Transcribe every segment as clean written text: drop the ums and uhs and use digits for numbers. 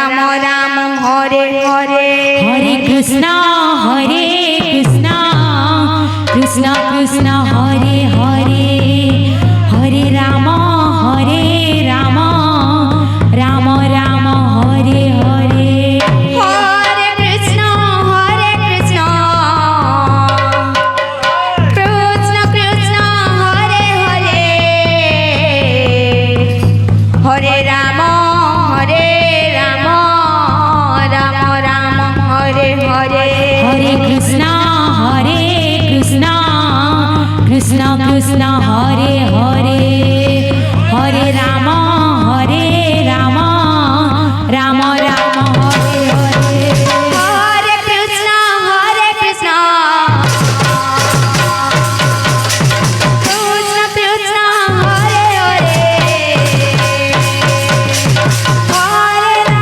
Ram Ram Hare Hare Hare Krishna Krishna Krishna Hare Hare Hare Ram Ram Ram Hare Hare Hare Krishna Krishna Krishna Hare Hare Hare Ram Ram Ram Hare Hare Hare Krishna Krishna Krishna Hare Hare Hare Ram Ram Ram Hare Hare Hare Krishna Krishna Krishna Hare Hare Hare Ram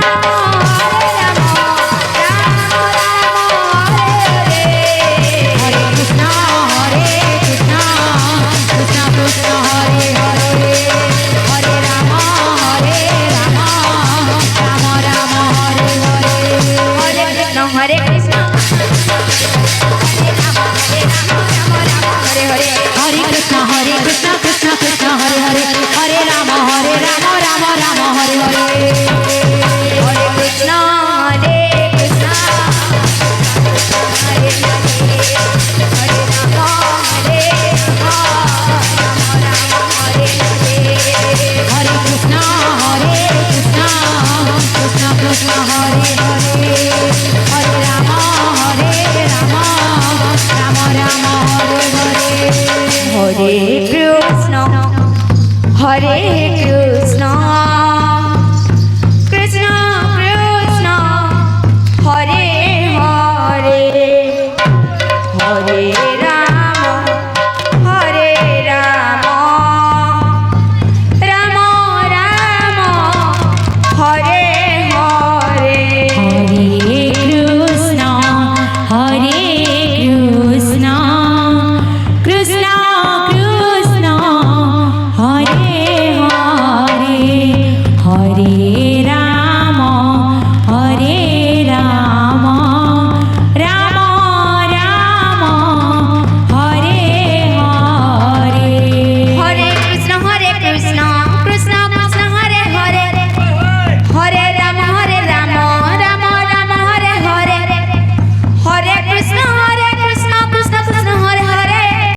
Ram Hare Hare Hare Krishna Krishna Krishna Hare Hare Hare Ram Ram Ram Hare Hare Hare Krishna Krishna Hare Hare Hare Krishna Krishna Krishna Hare Hare Hare Ram Ram Ram Hare Hare Hare Krishna Krishna Hare Hare Hare Ram Hare Hare Krishna Krishna Krishna Hare Hare Hare Ram Ram Ram Hare Hare Hare Krishna Krishna Krishna Hare Hare Hare